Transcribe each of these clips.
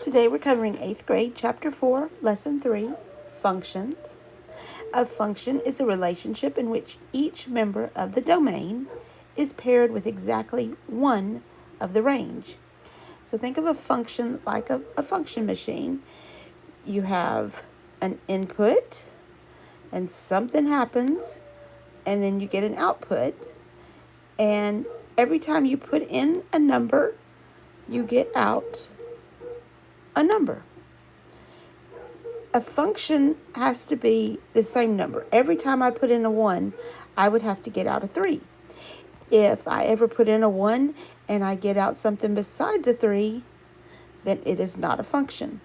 Today we're covering 8th grade, Chapter 4, Lesson 3, Functions. A function is a relationship in which each member of the domain is paired with exactly one of the range. So think of a function like a function machine. You have an input and something happens and then you get an output. And every time you put in a number, you get out a number. A function has to be the same number. Every time I put in a 1, I would have to get out a 3. If I ever put in a 1 and I get out something besides a 3, then it is not a function.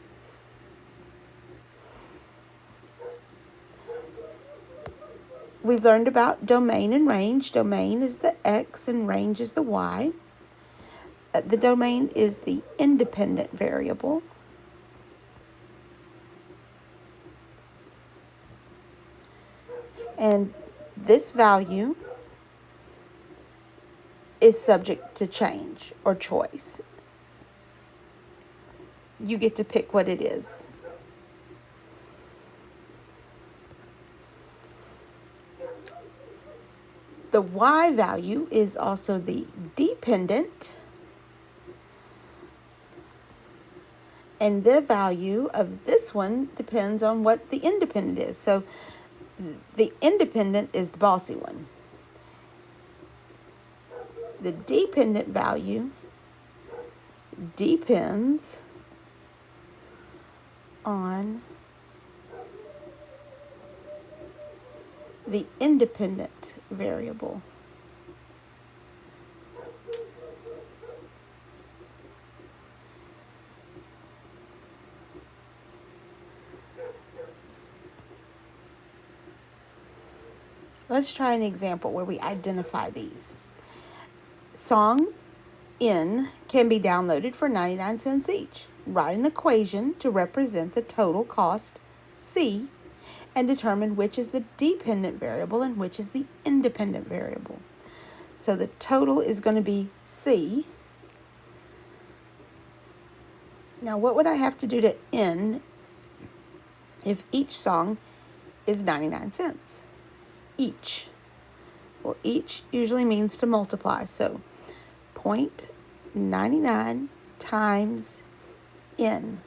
We've learned about domain and range. Domain is the x and range is the y. The domain is the independent variable. And this value is subject to change or choice. You get to pick what it is. The y value is also the dependent, and the value of this one depends on what the independent is. So the independent is the bossy one. The dependent value depends on the independent variable. Let's try an example where we identify these. Song N can be downloaded for 99 cents each. Write an equation to represent the total cost, C, and determine which is the dependent variable and which is the independent variable. So the total is going to be C. Now what would I have to do to N if each song is 99 cents? Each. Well, each usually means to multiply. So 0.99 times N.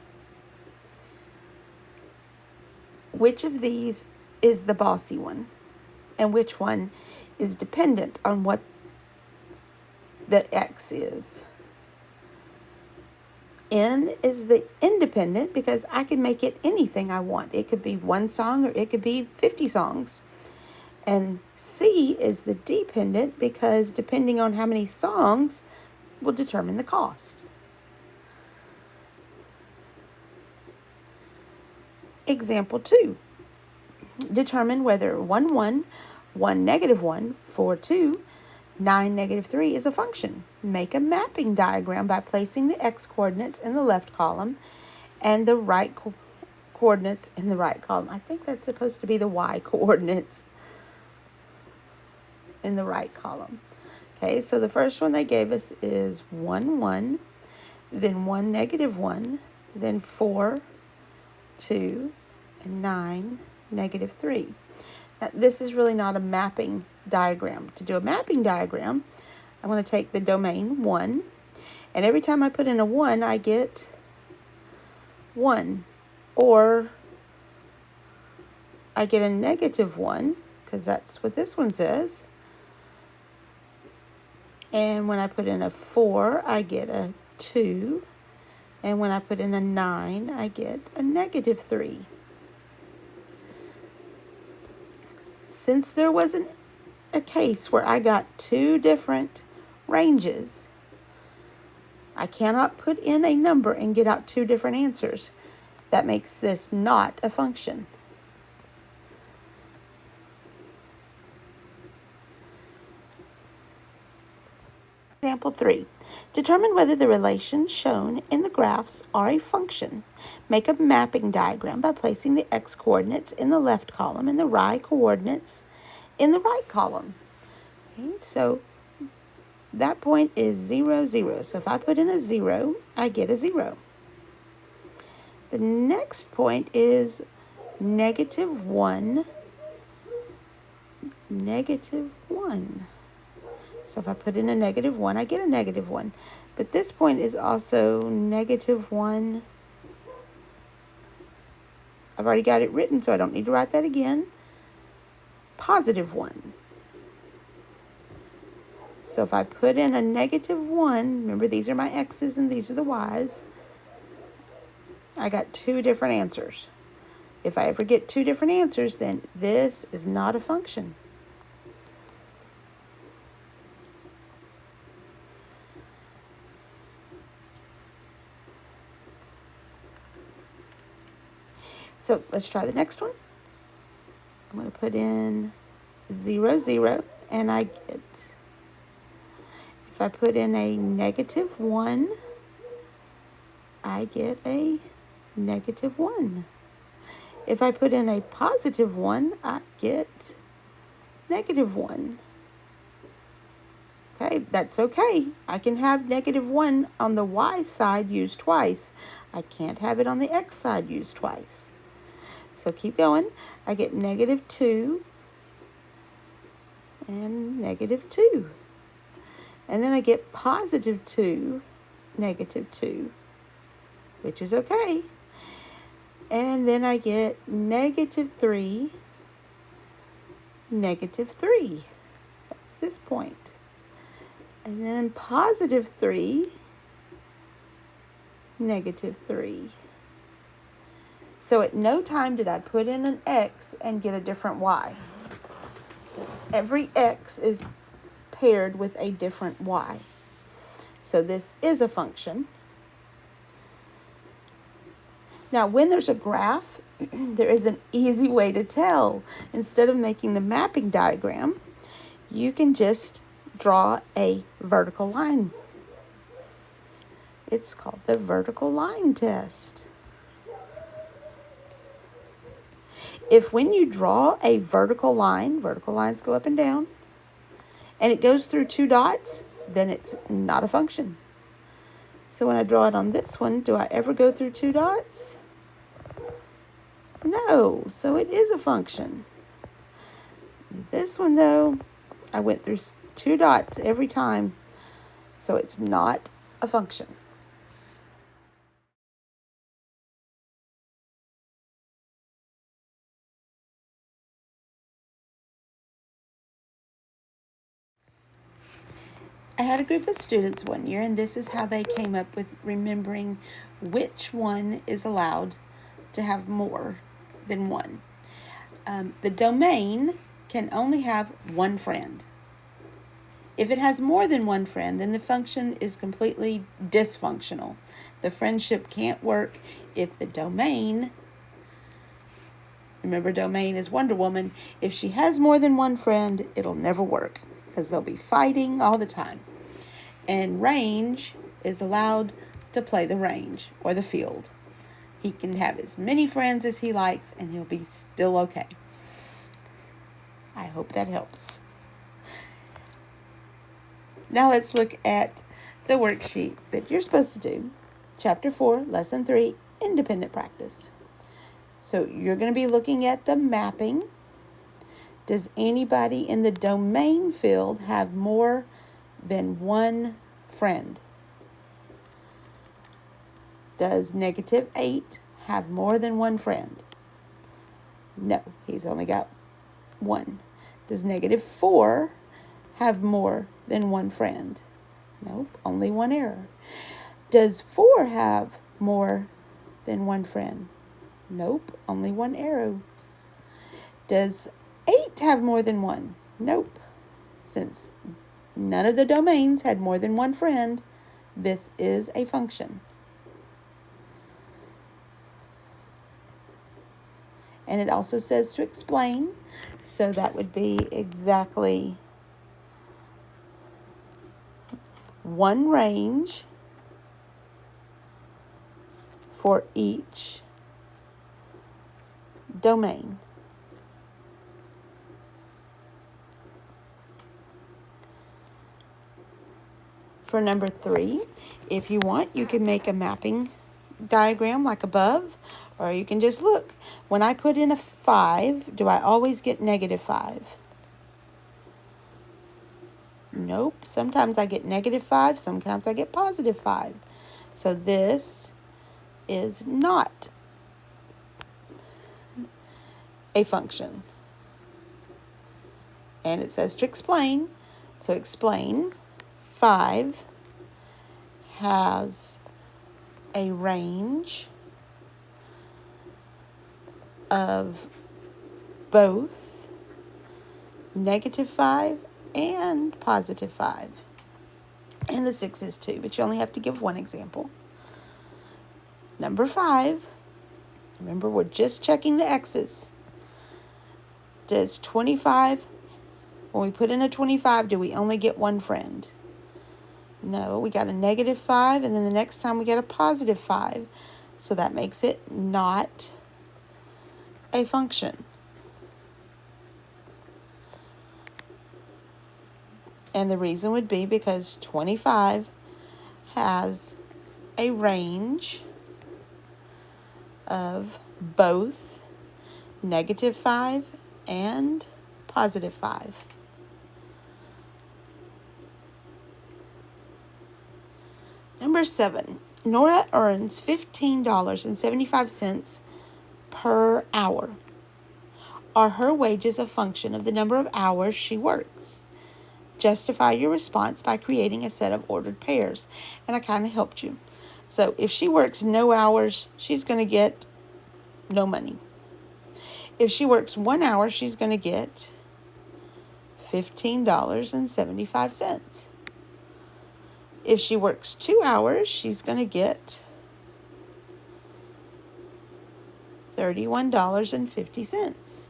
Which of these is the bossy one? And which one is dependent on what the X is? N is the independent because I can make it anything I want. It could be one song or it could be 50 songs. And C is the dependent because depending on how many songs will determine the cost. Example 2. Determine whether 1, 1, 1, negative 1, 4, 2, 9, negative 3 is a function. Make a mapping diagram by placing the x coordinates in the left column and the right coordinates in the right column. I think that's supposed to be the y coordinates in the right column. Okay, so the first one they gave us is 1, 1, then 1, negative 1, then 4, 2, and 9, negative 3. Now, this is really not a mapping diagram. To do a mapping diagram, I'm going to take the domain 1, and every time I put in a 1, I get 1, or I get a negative 1, because that's what this one says. And when I put in a 4, I get a 2. And when I put in a 9, I get a negative 3. Since there wasn't a case where I got two different ranges, I cannot put in a number and get out two different answers. That makes this not a function. Example 3. Determine whether the relations shown in the graphs are a function. Make a mapping diagram by placing the x coordinates in the left column and the y coordinates in the right column. Okay, so that point is 0, 0. So if I put in a 0, I get a 0. The next point is -1, -1. So if I put in a -1, I get a -1. But this point is also -1. I've already got it written, so I don't need to write that again. +1. So if I put in a -1, remember these are my x's and these are the y's, I got two different answers. If I ever get two different answers, then this is not a function. So let's try the next one. I'm going to put in 0, 0, and I get, if I put in a -1, I get a -1. If I put in a +1, I get -1. Okay, that's okay. I can have -1 on the y side used twice. I can't have it on the x side used twice. So keep going. I get -2 and -2. And then I get +2, -2, which is okay. And then I get -3, -3. That's this point. And then +3, -3. So at no time did I put in an x and get a different y. Every x is paired with a different y. So this is a function. Now, when there's a graph, there is an easy way to tell. Instead of making the mapping diagram, you can just draw a vertical line. It's called the vertical line test. If when you draw a vertical lines go up and down, and it goes through two dots, then it's not a function. So when I draw it on this one, do I ever go through two dots? No, so it is a function. This one, though, I went through two dots every time, so it's not a function. I had a group of students one year, and this is how they came up with remembering which one is allowed to have more than one. The domain can only have one friend. If it has more than one friend, then the function is completely dysfunctional. The friendship can't work if the domain, remember domain is Wonder Woman, if she has more than one friend, it'll never work because they'll be fighting all the time. And range is allowed to play the range or the field. He can have as many friends as he likes and he'll be still okay. I hope that helps. Now let's look at the worksheet that you're supposed to do. Chapter 4, Lesson 3, Independent Practice. So you're going to be looking at the mapping. Does anybody in the domain field have more than one friend? Does -8 have more than one friend? No, he's only got one. Does -4 have more than one friend? Nope, only one error. Does 4 have more than one friend? Nope, only one arrow. Does 8 have more than one? Nope. Since none of the domains had more than one friend, this is a function. And it also says to explain, so that would be exactly one range for each domain. For number 3, if you want, you can make a mapping diagram like above, or you can just look. When I put in a 5, do I always get negative 5? Nope. Sometimes I get negative 5, sometimes I get positive 5. So this is not a function. And it says to explain. So explain 5 has a range of both negative 5 and positive 5. And the 6 is 2, but you only have to give one example. Number 5, remember we're just checking the x's. Does 25, when we put in a 25, do we only get one friend? No, we got a negative 5, and then the next time we get a positive 5. So that makes it not a function. And the reason would be because 25 has a range of both negative 5 and positive 5. Number 7, Nora earns $15.75 per hour. Are her wages a function of the number of hours she works? Justify your response by creating a set of ordered pairs. And I kind of helped you. So if she works no hours, she's going to get no money. If she works 1 hour, she's going to get $15.75. If she works 2 hours, she's going to get $31.50.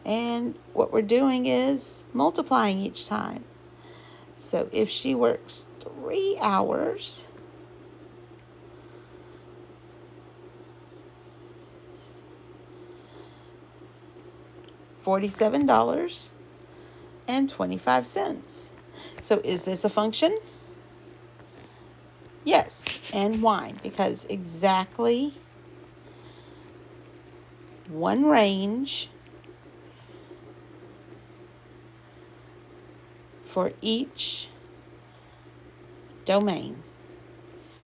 And what we're doing is multiplying each time. So if she works 3 hours, $47.25. So is this a function? Yes. And why? Because exactly one range for each domain.